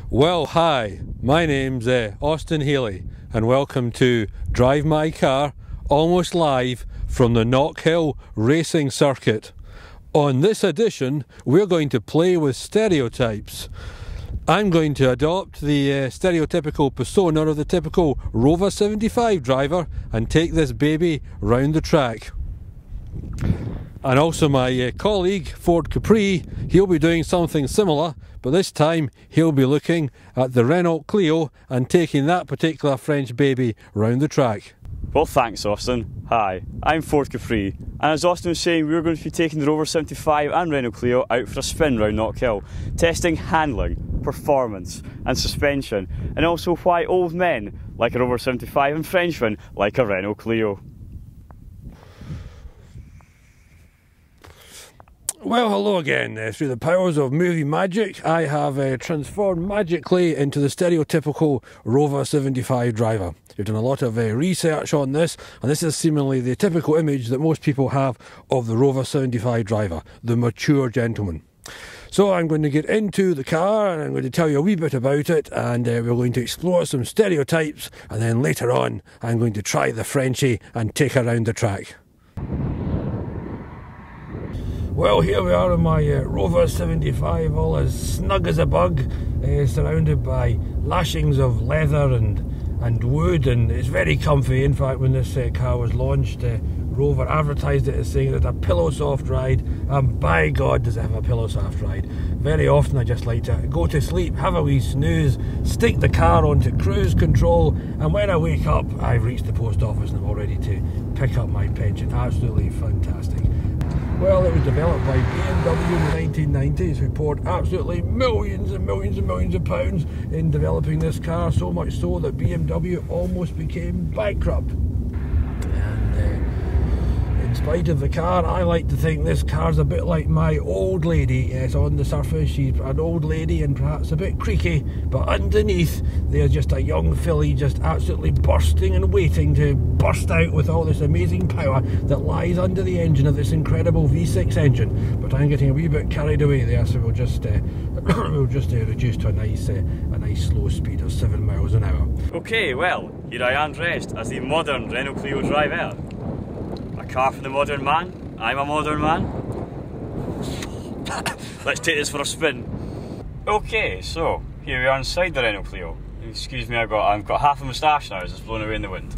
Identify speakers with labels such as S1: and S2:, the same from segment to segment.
S1: Well, hi, my name's Austin Healy, and welcome to Drive My Car, almost live from the Knockhill Racing Circuit. On this edition, we're going to play with stereotypes. I'm going to adopt the stereotypical persona of the typical Rover 75 driver and take this baby round the track. And also my colleague, Ford Capri, he'll be doing something similar, but this time he'll be looking at the Renault Clio and taking that particular French baby round the track.
S2: Well, thanks, Austin. Hi, I'm Ford Capri, and as Austin was saying, we're going to be taking the Rover 75 and Renault Clio out for a spin round Knockhill, testing handling, performance and suspension, and also why old men like a Rover 75 and Frenchmen like a Renault Clio.
S1: Well, hello again. Through the powers of movie magic, I have transformed magically into the stereotypical Rover 75 driver. We've done a lot of research on this, and this is seemingly the typical image that most people have of the Rover 75 driver, the mature gentleman. So I'm going to get into the car and I'm going to tell you a wee bit about it, and we're going to explore some stereotypes, and then later on I'm going to try the Frenchie and take her around the track. Well, here we are in my Rover 75, all as snug as a bug, surrounded by lashings of leather and wood, and it's very comfy. In fact, when this car was launched, Rover advertised it as saying it had a pillow soft ride, and by God does it have a pillow soft ride. Very often I just like to go to sleep, have a wee snooze, stick the car onto cruise control, and when I wake up I've reached the post office and I'm all ready to pick up my pension. Absolutely fantastic. Well, it was developed by BMW in the 1990s, who poured absolutely millions and millions and millions of pounds in developing this car, so much so that BMW almost became bankrupt. In spite of the car, I like to think this car's a bit like my old lady. Yes, on the surface she's an old lady and perhaps a bit creaky, but underneath there's just a young filly just absolutely bursting and waiting to burst out with all this amazing power that lies under the engine of this incredible V6 engine. But I'm getting a wee bit carried away there, so we'll just reduce to a nice slow speed of 7 miles an hour.
S2: Okay, well, here I am dressed as the modern Renault Clio driver. A car for the modern man. I'm a modern man. Let's take this for a spin. Okay, so here we are inside the Renault Clio. Excuse me, I've got half a moustache now as it's blown away in the wind.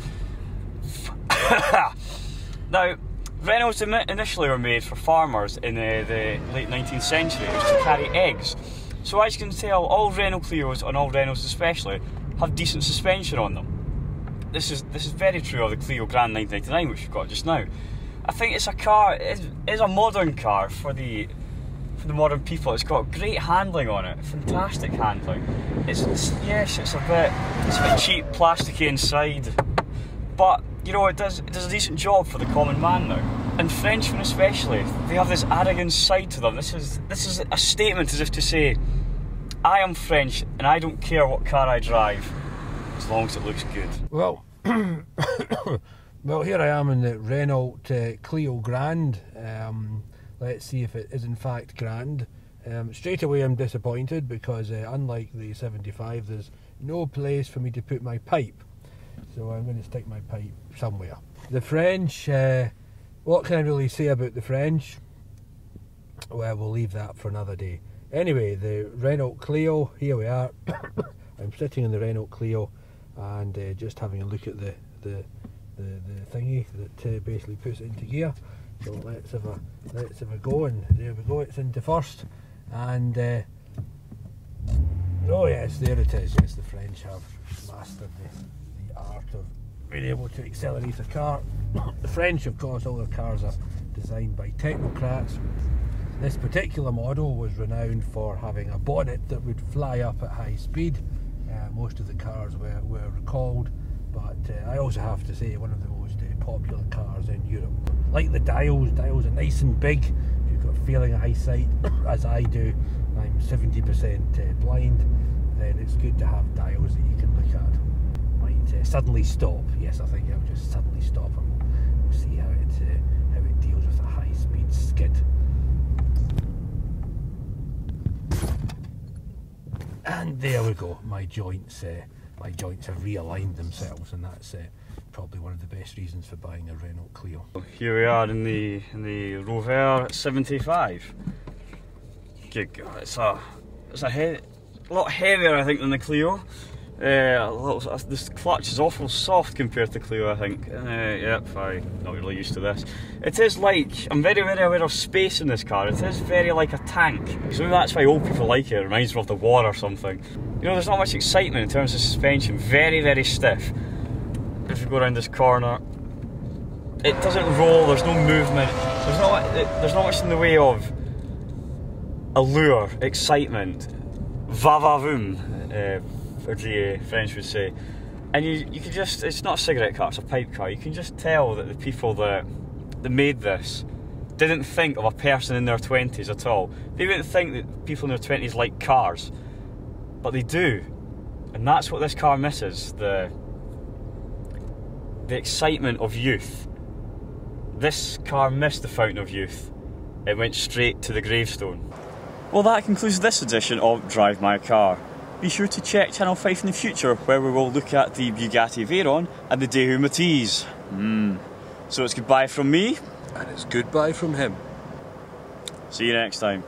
S2: Now, Renaults initially were made for farmers in the late 19th century. It was to carry eggs. So as you can tell, all Renault Clios, and all Renaults especially, have decent suspension on them. This is very true of the Clio Grand 999, which we've got just now. I think it's a car, it's a modern car for the modern people. It's got great handling on it, fantastic handling. It's a bit cheap, plasticky inside, but you know it does a decent job for the common man now. And Frenchmen especially, they have this arrogant side to them. This is a statement as if to say, I am French and I don't care what car I drive, as long as it looks good.
S1: Well, well, here I am in the Renault Clio Grand. Let's see if it is in fact grand. Straight away I'm disappointed because unlike the 75, there's no place for me to put my pipe. So I'm going to stick my pipe somewhere. The French, what can I really say about the French? Well, we'll leave that for another day. Anyway, the Renault Clio, here we are. I'm sitting in the Renault Clio and just having a look at the thingy that basically puts it into gear. So let's have a go, and there we go, it's into first, and oh yes, there it is. Yes, the French have mastered the art of being able to accelerate a car. The French, of course, all their cars are designed by technocrats. This particular model was renowned for having a bonnet that would fly up at high speed. Most of the cars were recalled, but I also have to say one of the most popular cars in Europe. Like the dials are nice and big. If you've got failing eyesight, as I do, I'm 70% blind, then it's good to have dials that you can look at. Might suddenly stop. Yes, I think I'll just suddenly stop and we'll see how it deals with a high-speed skid. And there we go, my joints have realigned themselves, and that's probably one of the best reasons for buying a Renault Clio.
S2: Here we are in the Rover 75. Good God, it's a lot heavier, I think, than the Clio. This clutch is awful soft compared to Clio, I think. Yep, I'm not really used to this. It is like, I'm very, very aware of space in this car. It is very like a tank. So maybe that's why old people like it. It reminds them of the war or something. You know, there's not much excitement in terms of suspension. Very, very stiff. If you go around this corner, it doesn't roll. There's no movement. There's not much in the way of allure, excitement, va-va-voom, as the French would say. And you can just, it's not a cigarette car, it's a pipe car. You can just tell that the people that made this didn't think of a person in their 20s at all. They wouldn't think that people in their 20s like cars, but they do. And that's what this car misses, the excitement of youth. This car missed the fountain of youth. It went straight to the gravestone. Well, that concludes this edition of Drive My Car. Be sure to check Channel 5 in the future, where we will look at the Bugatti Veyron and the Daewoo Matiz. So it's goodbye from me.
S3: And it's goodbye from him.
S2: See you next time.